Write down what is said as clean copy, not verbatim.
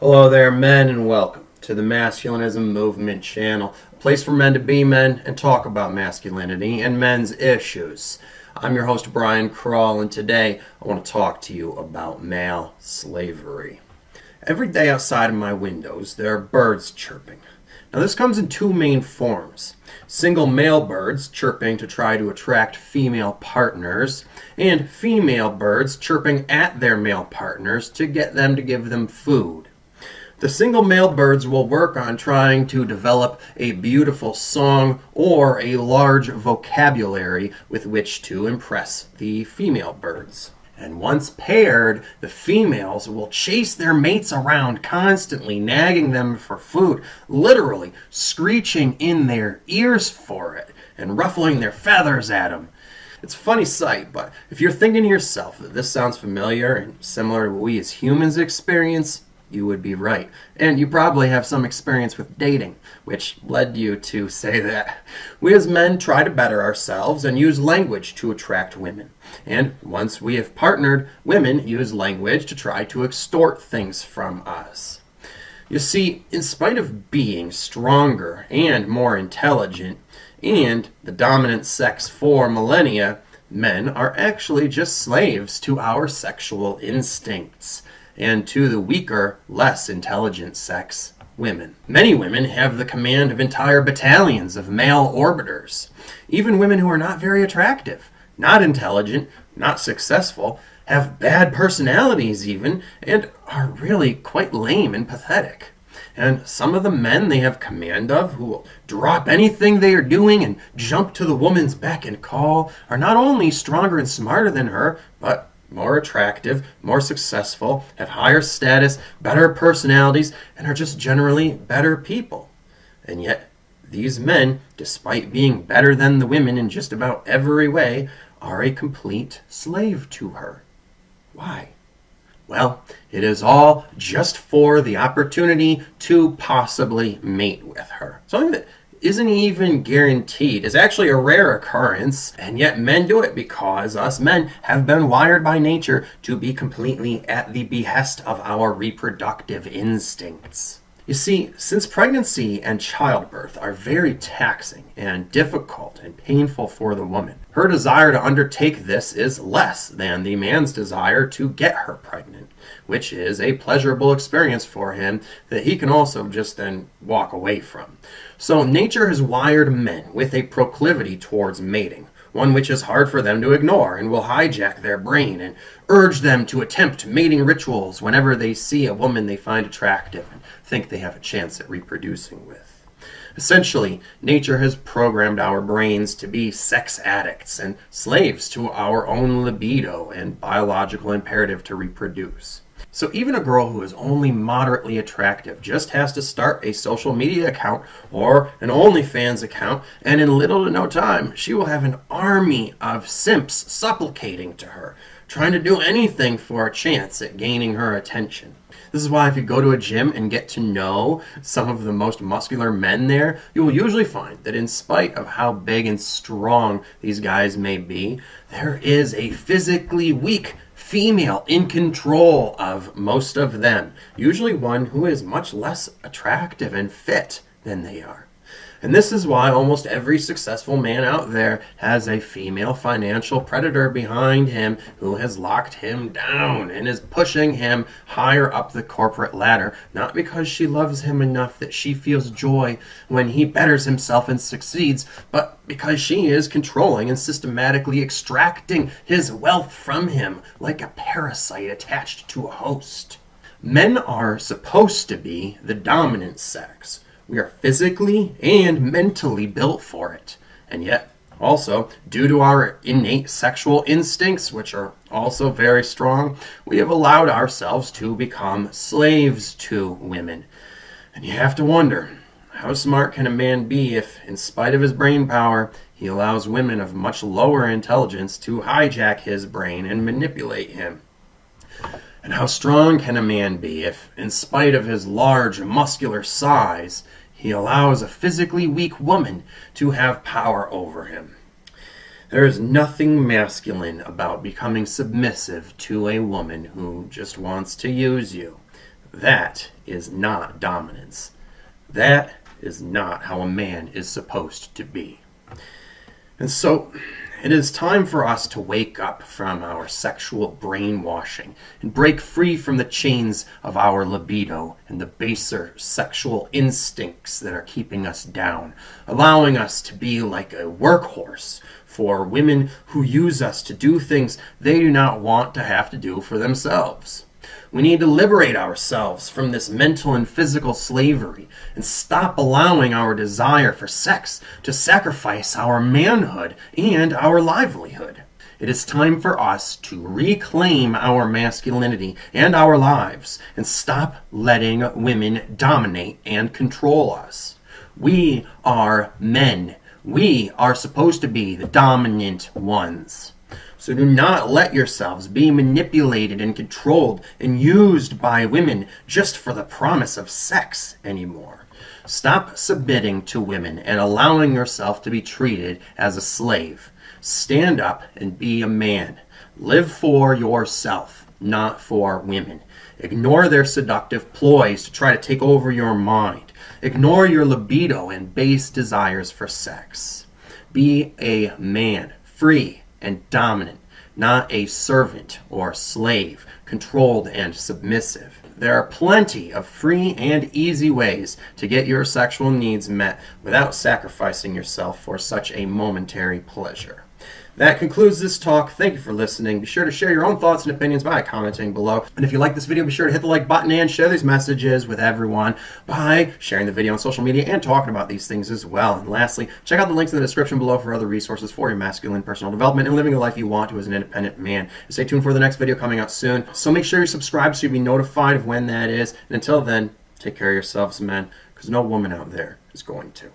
Hello there, men, and welcome to the Masculinism Movement channel, a place for men to be men and talk about masculinity and men's issues. I'm your host, Brian Krull, and today I want to talk to you about male slavery. Every day outside of my windows, there are birds chirping. Now, this comes in two main forms. Single male birds chirping to try to attract female partners, and female birds chirping at their male partners to get them to give them food. The single male birds will work on trying to develop a beautiful song or a large vocabulary with which to impress the female birds. And once paired, the females will chase their mates around constantly, nagging them for food, literally screeching in their ears for it and ruffling their feathers at them. It's a funny sight, but if you're thinking to yourself that this sounds familiar and similar to what we as humans experience, you would be right. And you probably have some experience with dating, which led you to say that. We as men try to better ourselves and use language to attract women. And once we have partnered, women use language to try to extort things from us. You see, in spite of being stronger and more intelligent, and the dominant sex for millennia, men are actually just slaves to our sexual instincts, and to the weaker, less intelligent sex, women. Many women have the command of entire battalions of male orbiters. Even women who are not very attractive, not intelligent, not successful, have bad personalities even, and are really quite lame and pathetic. And some of the men they have command of, who will drop anything they are doing and jump to the woman's beck and call, are not only stronger and smarter than her, but more attractive, more successful, have higher status, better personalities, and are just generally better people. And yet, these men, despite being better than the women in just about every way, are a complete slave to her. Why? Well, it is all just for the opportunity to possibly mate with her. Something that isn't even guaranteed. It's actually a rare occurrence, and yet men do it because us men have been wired by nature to be completely at the behest of our reproductive instincts. You see, since pregnancy and childbirth are very taxing and difficult and painful for the woman, her desire to undertake this is less than the man's desire to get her pregnant, which is a pleasurable experience for him that he can also just then walk away from. So nature has wired men with a proclivity towards mating, one which is hard for them to ignore and will hijack their brain and urge them to attempt mating rituals whenever they see a woman they find attractive and think they have a chance at reproducing with. Essentially, nature has programmed our brains to be sex addicts and slaves to our own libido and biological imperative to reproduce. So even a girl who is only moderately attractive just has to start a social media account or an OnlyFans account, and in little to no time, she will have an army of simps supplicating to her, trying to do anything for a chance at gaining her attention. This is why if you go to a gym and get to know some of the most muscular men there, you will usually find that in spite of how big and strong these guys may be, there is a physically weak female in control of most of them, usually one who is much less attractive and fit than they are. And this is why almost every successful man out there has a female financial predator behind him who has locked him down and is pushing him higher up the corporate ladder, not because she loves him enough that she feels joy when he betters himself and succeeds, but because she is controlling and systematically extracting his wealth from him like a parasite attached to a host. Men are supposed to be the dominant sex. We are physically and mentally built for it. And yet, also, due to our innate sexual instincts, which are also very strong, we have allowed ourselves to become slaves to women. And you have to wonder, how smart can a man be if, in spite of his brain power, he allows women of much lower intelligence to hijack his brain and manipulate him? And how strong can a man be if, in spite of his large muscular size, he allows a physically weak woman to have power over him? There is nothing masculine about becoming submissive to a woman who just wants to use you. That is not dominance. That is not how a man is supposed to be. And so, it is time for us to wake up from our sexual brainwashing and break free from the chains of our libido and the baser sexual instincts that are keeping us down, allowing us to be like a workhorse for women who use us to do things they do not want to have to do for themselves. We need to liberate ourselves from this mental and physical slavery and stop allowing our desire for sex to sacrifice our manhood and our livelihood. It is time for us to reclaim our masculinity and our lives and stop letting women dominate and control us. We are men. We are supposed to be the dominant ones. So do not let yourselves be manipulated and controlled and used by women just for the promise of sex anymore. Stop submitting to women and allowing yourself to be treated as a slave. Stand up and be a man. Live for yourself, not for women. Ignore their seductive ploys to try to take over your mind. Ignore your libido and base desires for sex. Be a man, free and dominant, not a servant or slave, controlled and submissive. There are plenty of free and easy ways to get your sexual needs met without sacrificing yourself for such a momentary pleasure. That concludes this talk. Thank you for listening. Be sure to share your own thoughts and opinions by commenting below. And if you like this video, be sure to hit the like button and share these messages with everyone by sharing the video on social media and talking about these things as well. And lastly, check out the links in the description below for other resources for your masculine personal development and living the life you want to as an independent man. And stay tuned for the next video coming out soon. So make sure you're subscribed so you'll be notified of when that is. And until then, take care of yourselves, men, because no woman out there is going to.